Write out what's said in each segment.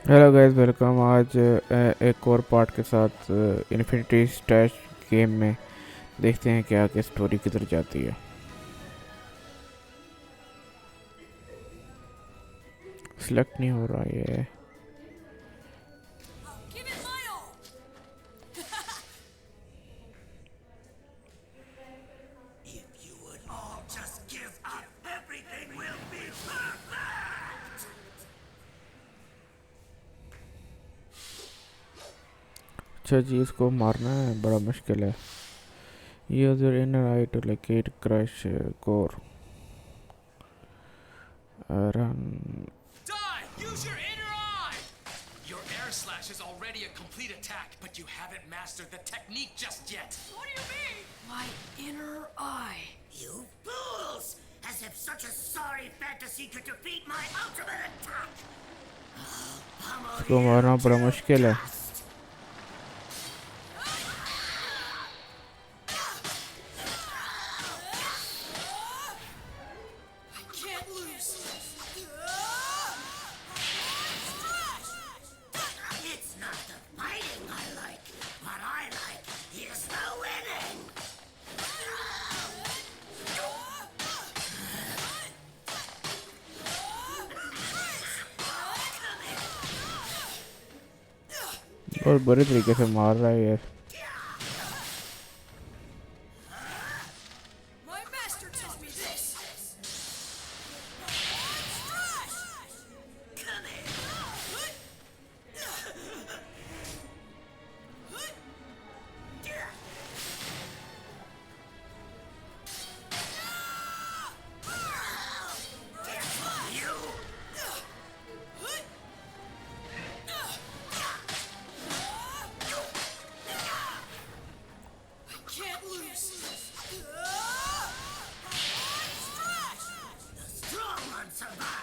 Hello guys, welcome. आज एक और पार्ट के साथ इन्फिनिटी स्ट्रैश गेम में देखते हैं कि आगे स्टोरी किधर जाती है। सिलेक्ट नहीं हो रहा ये। अच्छा जी, इसको मारना है, बड़ा मुश्किल है। Use your inner eye to locate crush core run. Die! Use your inner eye! Your air slash is already a complete attack, but you haven't mastered the technique just yet. What do you mean? My inner eye. You fools! As if such a sorry fantasy could defeat my ultimate attack! I'll pummel इसको you मारना बड़ा to मुश्किल है। dust! I can't lose. It's not the fighting I like. What I like is the winning! बहुत बुरे तरीके से मार रहा है यार। My master taught me this. I can't lose. The strong ones survive!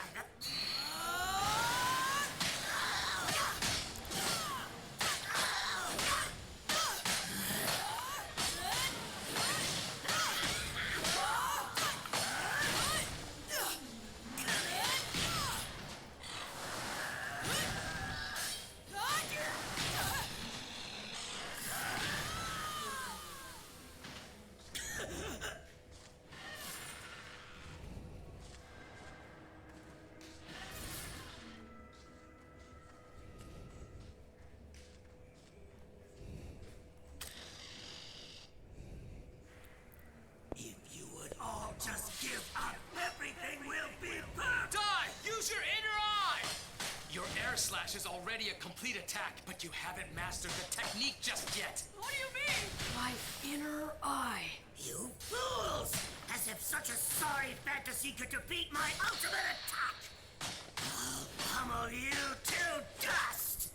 If you would all just give up, everything will be perfect! Die! Use your inner eye! Your air slash is already a complete attack, but you haven't mastered the technique just yet. What do you mean? My inner eye. You fools! As if such a sorry fantasy could defeat my ultimate attack! I'll pummel you to dust!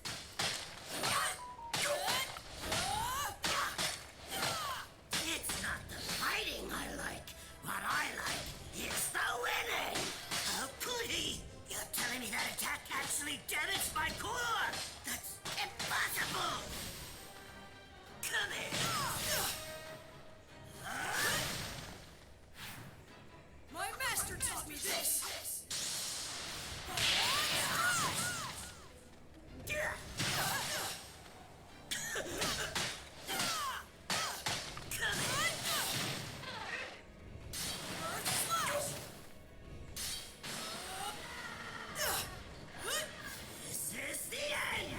It's not the fighting I like. What I like is the winning! How could he? You're telling me that attack actually damaged my core? That's impossible! Come here! My master taught me this. This is the end!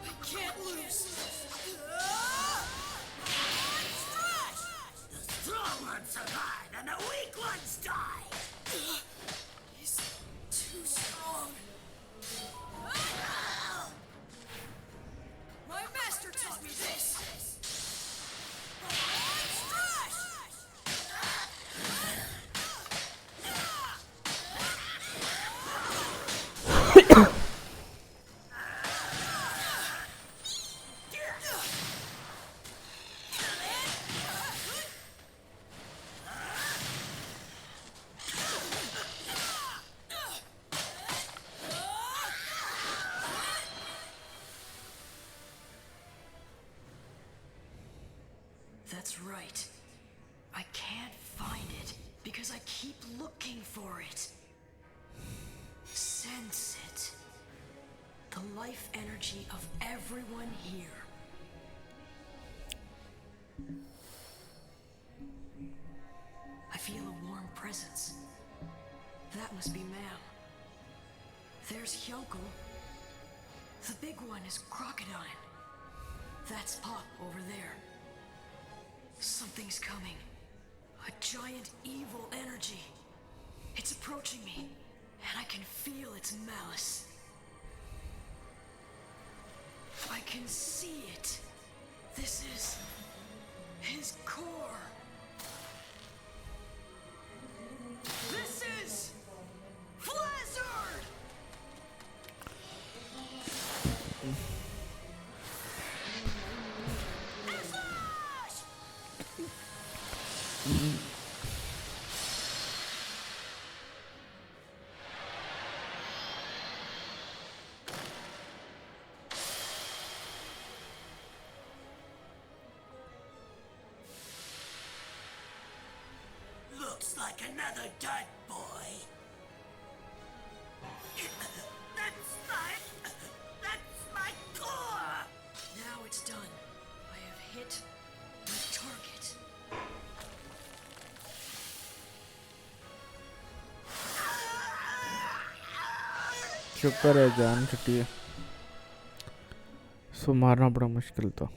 I can't lose. The strong ones survive and the weak ones die! He's too strong. My master taught me this. Keep looking for it. Sense it. The life energy of everyone here. I feel a warm presence. That must be Maam. There's Hyunckel. The big one is Crocodile. That's Popp over there. Something's coming. A giant evil energy. It's approaching me, and I can feel its malice. I can see it. This is his core. This is Blizzard! Slash! Looks like another dead boy. That's my core! Now it's done. I have hit the target. शुक्र है जान छुट्टी है। सो मारना बड़ा मुश्किल था।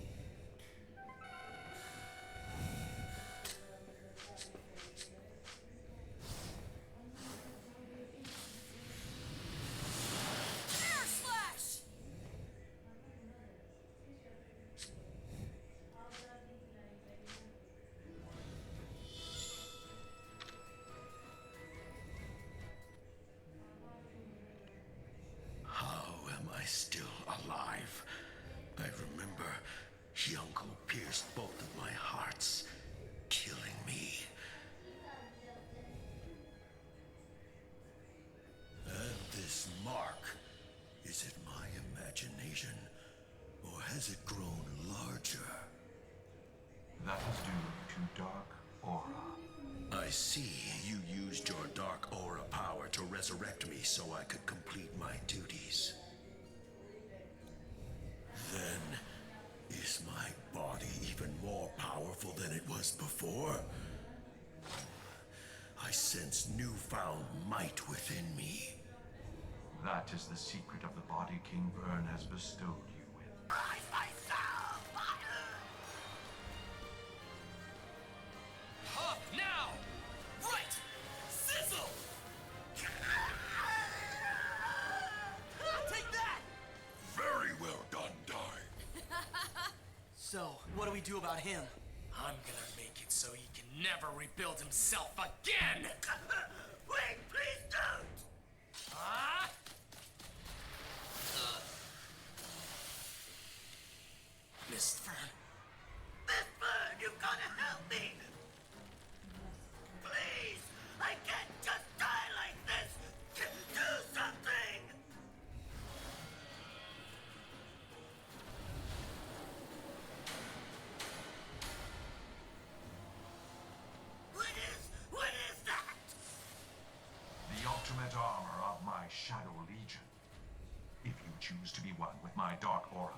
Still alive. I remember Hyunckel pierced both of my hearts, killing me. And this mark, is it my imagination, or has it grown larger? That is due to dark aura. I see you used your dark aura power to resurrect me so I could complete my duties. Then, is my body even more powerful than it was before? I sense newfound might within me. That is the secret of the body King Byrne has bestowed you with. Rise myself! Up now! Right! Sizzle! Take that! Very well done, Dai. So, what do we do about him? I'm gonna make it so he can never rebuild himself again! Wait, please don't! Huh? Miss Fern. Miss Fern, you've gotta help me! Please! I can't just die like this! Do something! What is that? The ultimate armor of my Shadow Legion. If you choose to be one with my dark aura.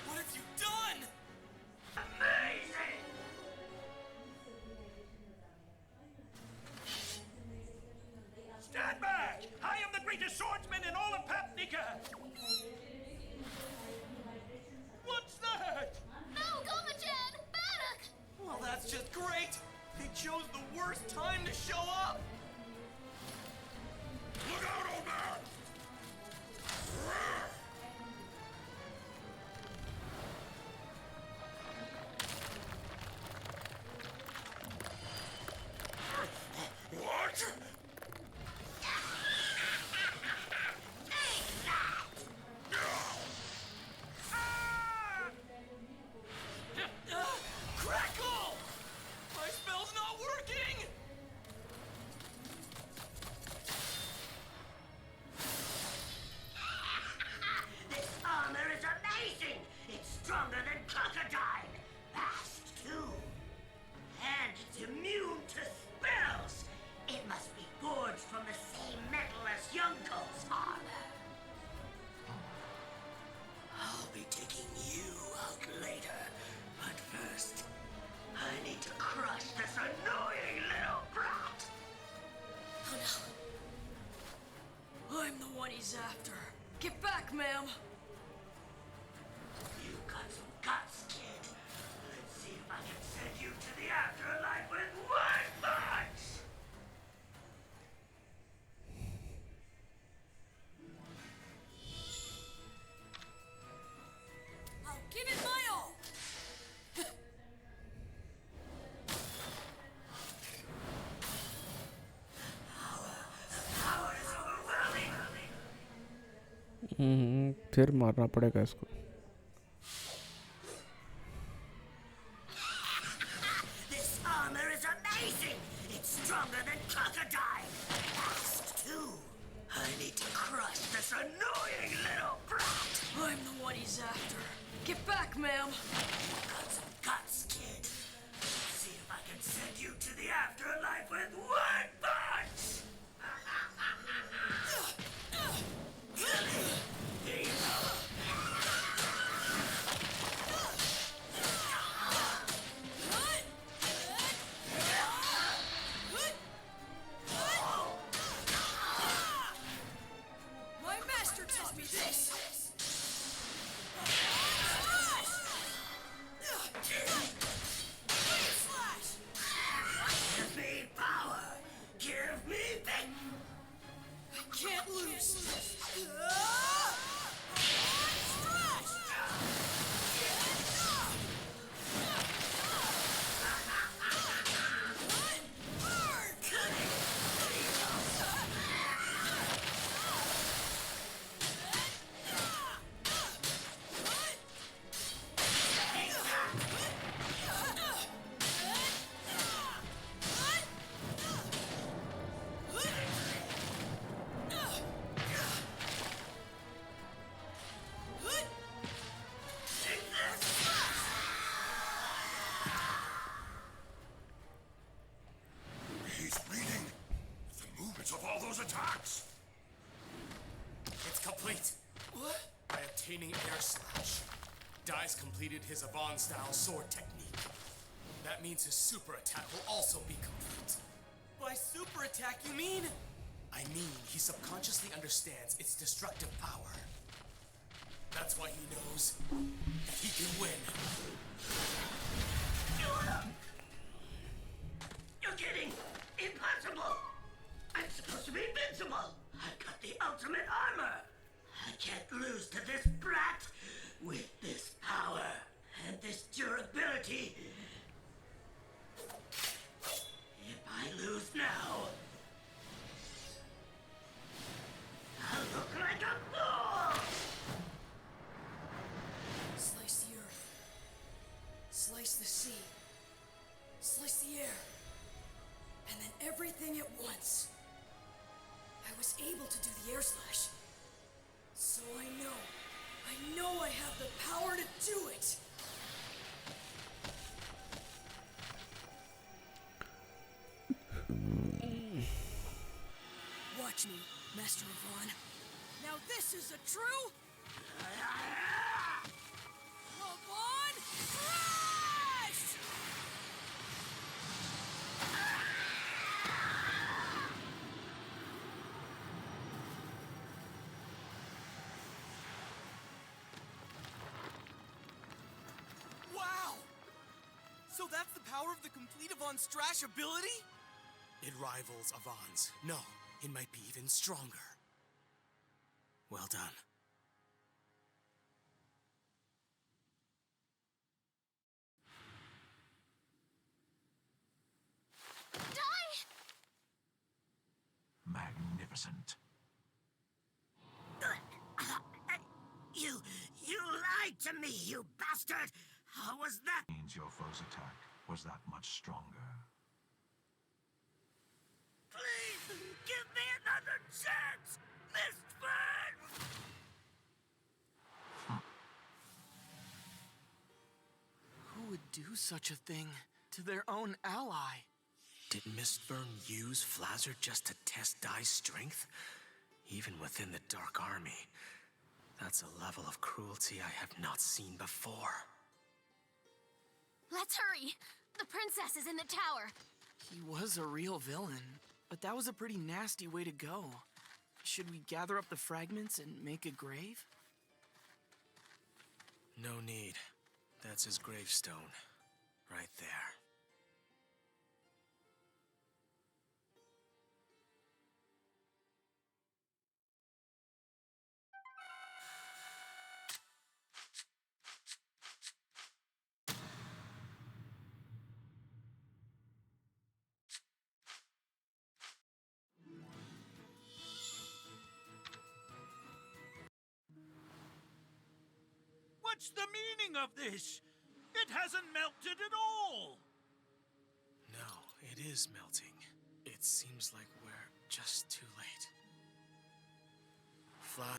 What have you done? Amazing! stronger than crocodile. Fast, too. And it's immune to spells. It must be forged from the same metal as Hyunckel's armor. I'll be taking you out later. But first, I need to crush this annoying little brat. Oh no. I'm the one he's after. Get back, ma'am. You got some guts, kid. Let's see if I can send you to the afterlife with one punch! I'll give it my all. Power is overwhelming! फिर मारना पड़ेगा इसको. This armor is amazing! It's stronger than crocodile! Fast, too! I need to crush this annoying little brat! I'm the one he's after. Get back, ma'am. Got some guts, kid. Let's see if I can send you to the afterlife with one punch! My master taught me this. Slash! Give me power! Give me big... I can't lose. He's reading the movements of all those attacks. It's complete. What? By obtaining Air Slash, Dai's completed his Avant-style sword technique. That means his super attack will also be complete. By super attack, you mean? I mean, he subconsciously understands its destructive power. That's why he knows he can win. You're kidding! Impossible! I'm supposed to be invincible! I've got the ultimate armor! I can't lose to this brat! With this power and this durability... If I lose now... I'll look like a fool! Slice the earth. Slice the sea. Slice the air. And then everything at once. I was able to do the air slash. So I know I have the power to do it. Watch me, Master Yvonne. Now this is a true... Yvonne Strash! Wow! So that's the power of the complete Avant Strash ability? It rivals Avon's. No, it might be even stronger. Well done. Magnificent. You lied to me, you bastard! How was that? Means your foe's attack was that much stronger. Please, give me another chance! Mistburn! do such a thing to their own ally? Did Mistburn use Flazard just to test Dai's strength? Even within the Dark Army, that's a level of cruelty I have not seen before. Let's hurry! The princess is in the tower! He was a real villain, but that was a pretty nasty way to go. Should we gather up the fragments and make a grave? No need. That's his gravestone. Right there. What's the meaning of this? It hasn't melted at all! No, it is melting. It seems like we're just too late. Fly.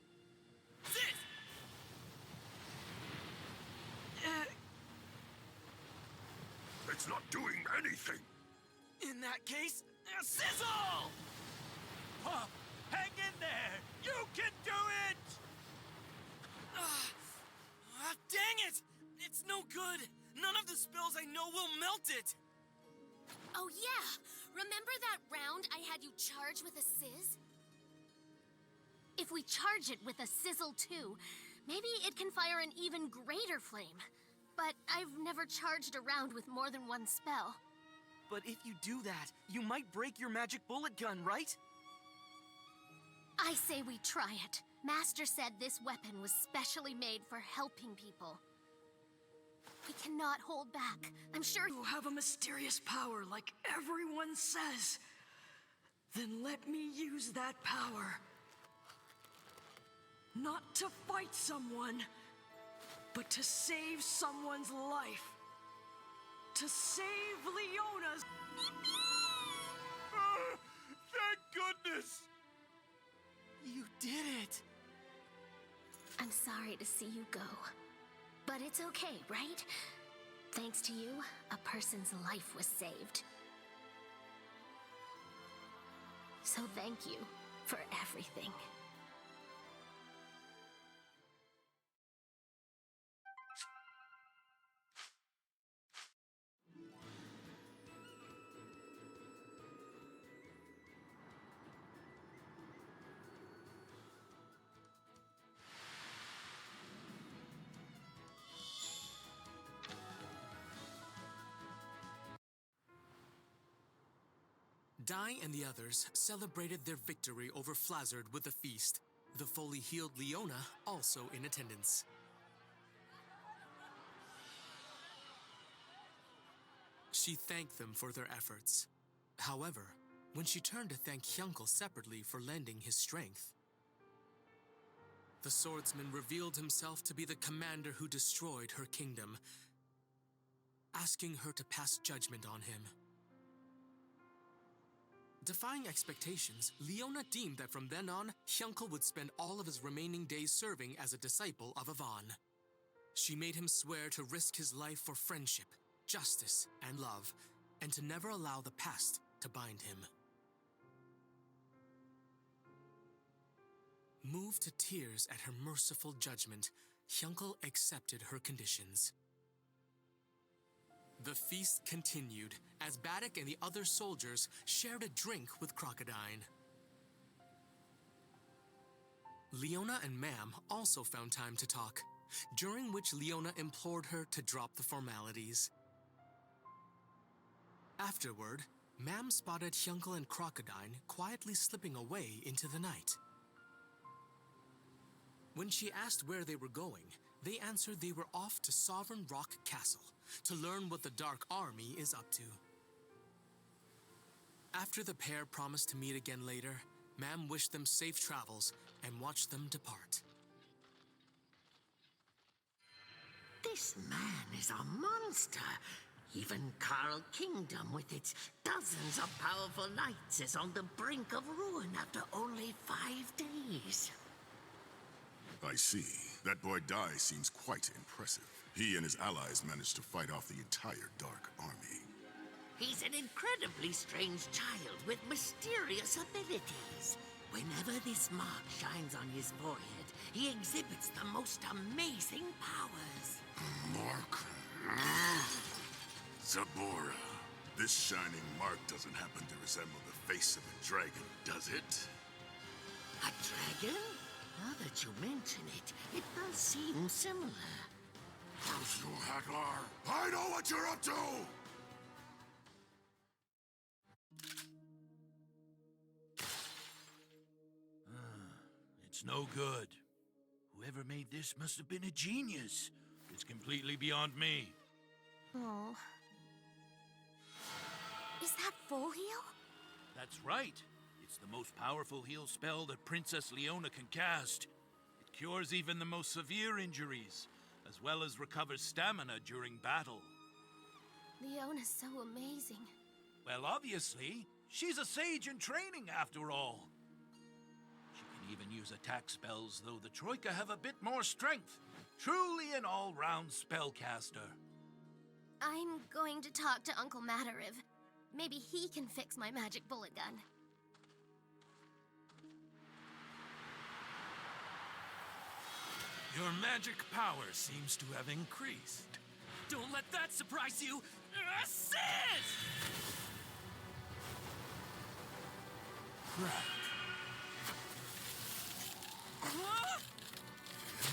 It's not doing anything! In that case, sizzle! Popp, hang in there! You can do it! Dang it! It's no good! None of the spells I know will melt it! Oh yeah! Remember that round I had you charge with a sizz? If we charge it with a sizzle too, maybe it can fire an even greater flame. But I've never charged a round with more than one spell. But if you do that, you might break your magic bullet gun, right? I say we try it. Master said this weapon was specially made for helping people. We cannot hold back. I'm sure You have a mysterious power like everyone says. Then let me use that power. Not to fight someone, but to save someone's life. To save Leona's... Thank goodness! You did it! I'm sorry to see you go. But it's okay, right? Thanks to you, a person's life was saved. So thank you for everything. Dai and the others celebrated their victory over Flazard with a feast, the fully healed Leona also in attendance. She thanked them for their efforts. However, when she turned to thank Hyunckel separately for lending his strength, the swordsman revealed himself to be the commander who destroyed her kingdom, asking her to pass judgment on him. Defying expectations, Leona deemed that from then on, Hyunckel would spend all of his remaining days serving as a disciple of Yvonne. She made him swear to risk his life for friendship, justice, and love, and to never allow the past to bind him. Moved to tears at her merciful judgment, Hyunckel accepted her conditions. The feast continued as Baddock and the other soldiers shared a drink with Crocodine. Leona and Maam also found time to talk, during which Leona implored her to drop the formalities. Afterward, Maam spotted Hyunckel and Crocodine quietly slipping away into the night. When she asked where they were going, they answered they were off to Sovereign Rock Castle to learn what the Dark Army is up to. After the pair promised to meet again later, Maam wished them safe travels and watched them depart. This man is a monster. Even Carl Kingdom, with its dozens of powerful knights, is on the brink of ruin after only 5 days. I see. That boy Dai seems quite impressive. He and his allies managed to fight off the entire Dark Army. He's an incredibly strange child with mysterious abilities. Whenever this mark shines on his forehead, he exhibits the most amazing powers. Mark? Zabora. This shining mark doesn't happen to resemble the face of a dragon, does it? A dragon? Now that you mention it, it does seem similar. Curse you, Hagar! I know what you're up to! It's no good. Whoever made this must have been a genius. It's completely beyond me. Oh. Is that full heal? That's right. It's the most powerful heal spell that Princess Leona can cast. It cures even the most severe injuries, as well as recovers stamina during battle. Leona's so amazing. Well, obviously, she's a sage in training after all. She can even use attack spells, though the Troika have a bit more strength. Truly an all-round spellcaster. I'm going to talk to Uncle Matariv. Maybe he can fix my magic bullet gun. Your magic power seems to have increased. Don't let that surprise you! Assist! Right.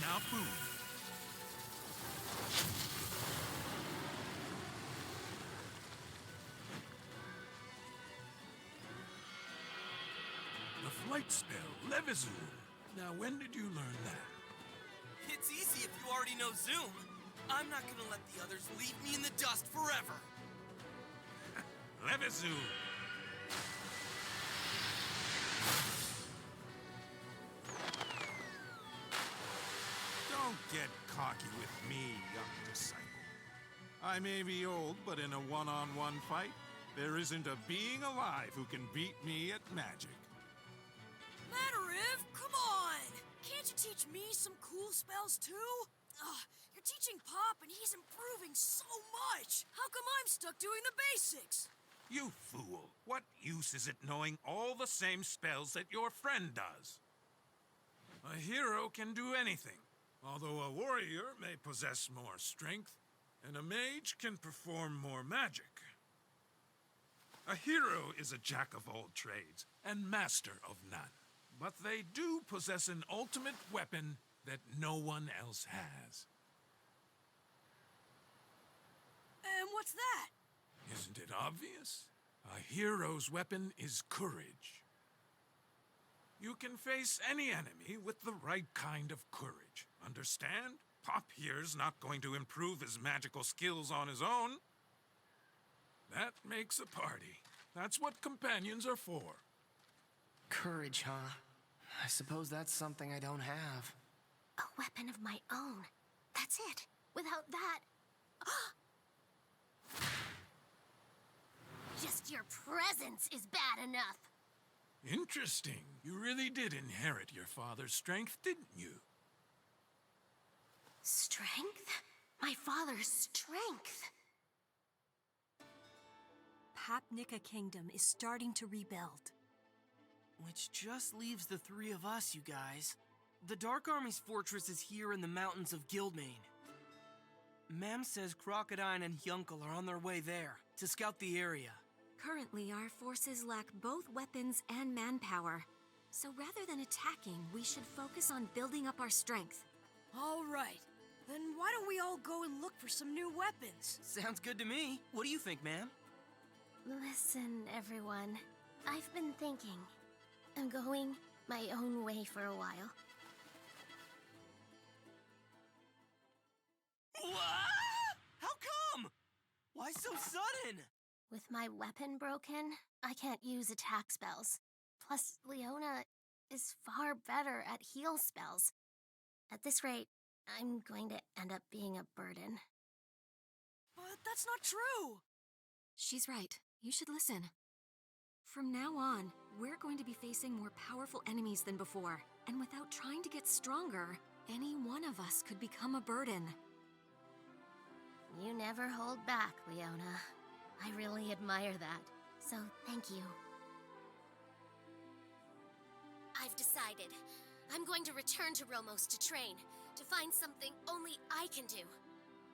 Now boom. The flight spell, Levizoom. Now, when did you learn that? It's easy if you already know Zoom. I'm not gonna let the others leave me in the dust forever. Levizoom. Don't get cocky with me, young disciple. I may be old, but in a one-on-one fight, there isn't a being alive who can beat me at magic. Matariv, come on! Can't you teach me some cool spells too? You're teaching Popp and he's improving so much! How come I'm stuck doing the basics? You fool! What use is it knowing all the same spells that your friend does? A hero can do anything, although a warrior may possess more strength, and a mage can perform more magic. A hero is a jack of all trades and master of none, but they do possess an ultimate weapon that no one else has. And what's that? Isn't it obvious? A hero's weapon is courage. You can face any enemy with the right kind of courage. Understand? Popp here's not going to improve his magical skills on his own. That makes a party. That's what companions are for. Courage, huh? I suppose that's something I don't have. A weapon of my own. That's it. Without that... Just your presence is bad enough. Interesting. You really did inherit your father's strength, didn't you? Strength? My father's strength. Papnica Kingdom is starting to rebuild. Which just leaves the three of us, you guys. The Dark Army's fortress is here in the mountains of Guildmane. Maam says Crocodile and Hyunckel are on their way there to scout the area. Currently, our forces lack both weapons and manpower. So rather than attacking, we should focus on building up our strength. All right. Then why don't we all go and look for some new weapons? Sounds good to me. What do you think, ma'am? Listen, everyone. I've been thinking. I'm going my own way for a while. What? How come? Why so sudden? With my weapon broken, I can't use attack spells. Plus, Leona is far better at heal spells. At this rate, I'm going to end up being a burden. But that's not true! She's right. You should listen. From now on, we're going to be facing more powerful enemies than before. And without trying to get stronger, Any one of us could become a burden. You never hold back, Leona. I really admire that, so thank you. I've decided. I'm going to return to Romos to train, to find something only I can do.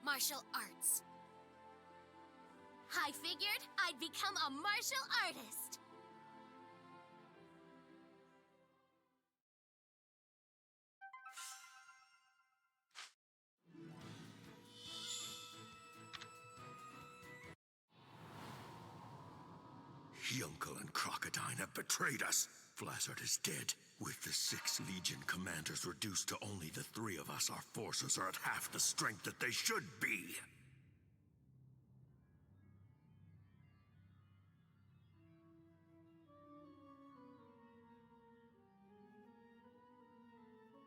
Martial arts. I figured I'd become a martial artist. Hyunckel and Crocodile have betrayed us. Flazzard is dead. With the 6 Legion commanders reduced to only the 3 of us, our forces are at half the strength that they should be.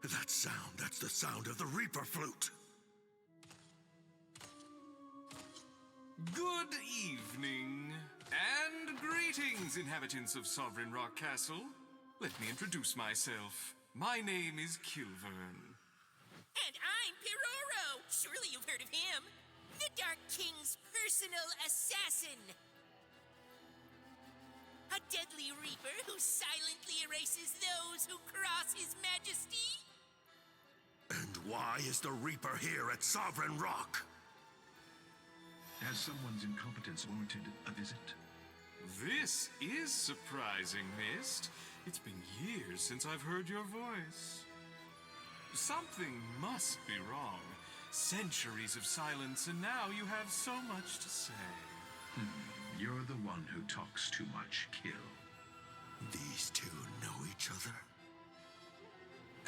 That sound, that's the sound of the Reaper flute. Good evening, and greetings, inhabitants of Sovereign Rock Castle. Let me introduce myself. My name is Kilvern. And I'm Piroro! Surely you've heard of him. The Dark King's personal assassin. A deadly reaper who silently erases those who cross his majesty. And why is the Reaper here at Sovereign Rock? Has someone's incompetence warranted a visit? This is surprising, Mist. It's been years since I've heard your voice. Something must be wrong. Centuries of silence, and now you have so much to say. You're the one who talks too much, Kill. These two know each other?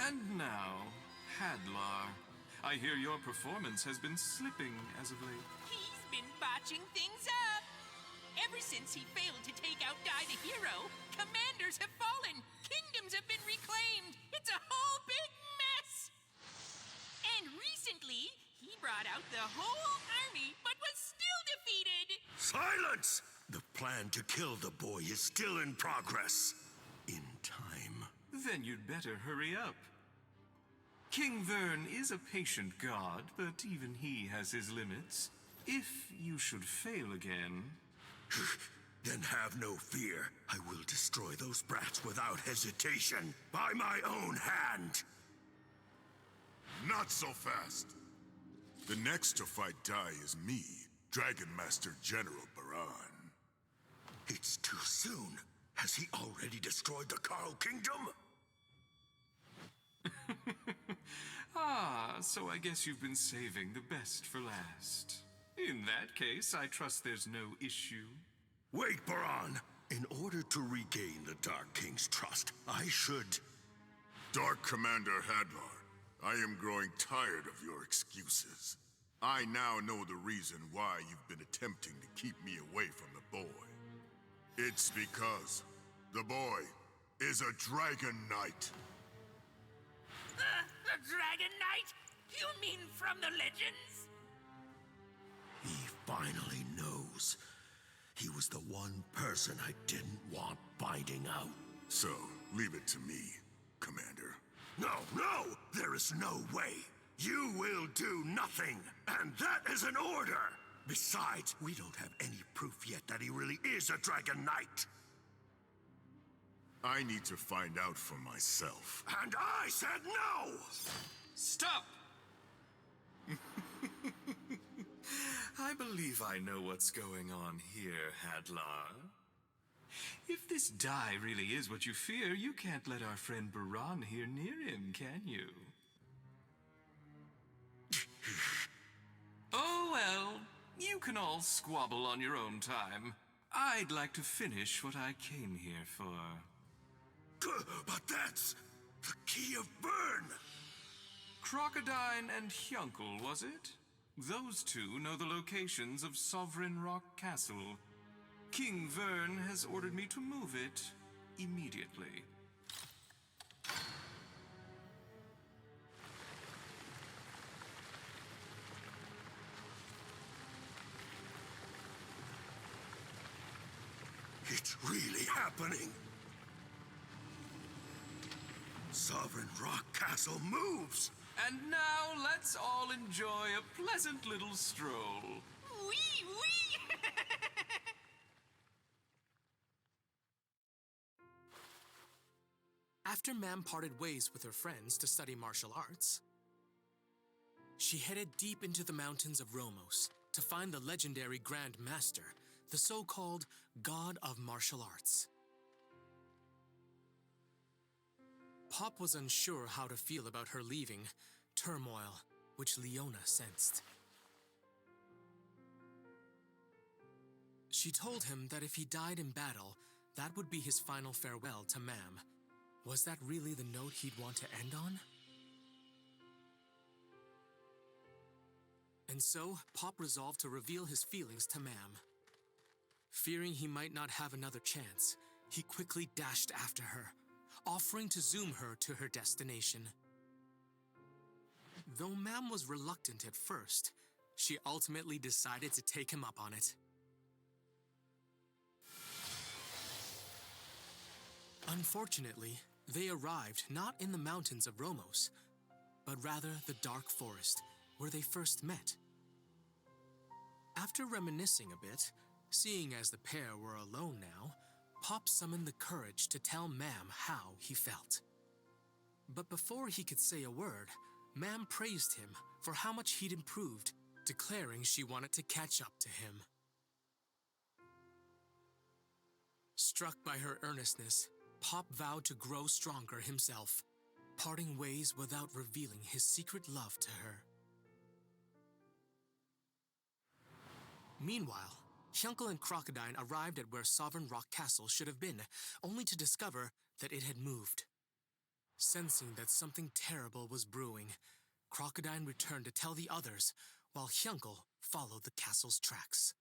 And now, Hadlar. I hear your performance has been slipping as of late. He's been botching things up. Ever since he failed to take out Dai the hero, commanders have fallen, kingdoms have been reclaimed. It's a whole big mess. And recently, he brought out the whole army, but was still defeated. Silence! The plan to kill the boy is still in progress. In time. Then you'd better hurry up. King Vern is a patient god, but even he has his limits. If you should fail again... Then have no fear. I will destroy those brats without hesitation, by my own hand. Not so fast. The next to fight Dai is me, Dragon Master General Baran. It's too soon. Has he already destroyed the Carl Kingdom? So I guess you've been saving the best for last. In that case, I trust there's no issue. Wait, Baran! In order to regain the Dark King's trust, I should... Dark Commander Hadlar, I am growing tired of your excuses. I now know the reason why you've been attempting to keep me away from the boy. It's because the boy is a Dragon Knight. A Dragon Knight? You mean from the legends? He finally knows. He was the one person I didn't want finding out. So, leave it to me, Commander. No, no! There is no way! You will do nothing! And that is an order! Besides, we don't have any proof yet that he really is a Dragon Knight! I need to find out for myself. And I said no! Stop! I believe I know what's going on here, Hadlar. If this Dai really is what you fear, you can't let our friend Baran here near him, can you? Oh well, you can all squabble on your own time. I'd like to finish what I came here for. But that's the key of Vern! Crocodile and Hyunckel, was it? Those two know the locations of Sovereign Rock Castle. King Vern has ordered me to move it immediately. It's really happening! Sovereign Rock Castle moves! And now let's all enjoy a pleasant little stroll. Wee wee! After Maam parted ways with her friends to study martial arts, she headed deep into the mountains of Romos to find the legendary Grand Master, the so-called God of Martial Arts. Popp was unsure how to feel about her leaving, turmoil which Leona sensed. She told him that if he died in battle, that would be his final farewell to Maam. Was that really the note he'd want to end on? And so, Popp resolved to reveal his feelings to Maam. Fearing he might not have another chance, he quickly dashed after her, offering to zoom her to her destination. Though Maam was reluctant at first, she ultimately decided to take him up on it. Unfortunately, they arrived not in the mountains of Romos, but rather the dark forest where they first met. After reminiscing a bit, seeing as the pair were alone now, Popp summoned the courage to tell Maam how he felt. But before he could say a word, Maam praised him for how much he'd improved, declaring she wanted to catch up to him. Struck by her earnestness, Popp vowed to grow stronger himself, parting ways without revealing his secret love to her. Meanwhile, Hyunckel and Crocodile arrived at where Sovereign Rock Castle should have been, only to discover that it had moved. Sensing that something terrible was brewing, Crocodile returned to tell the others, while Hyunckel followed the castle's tracks.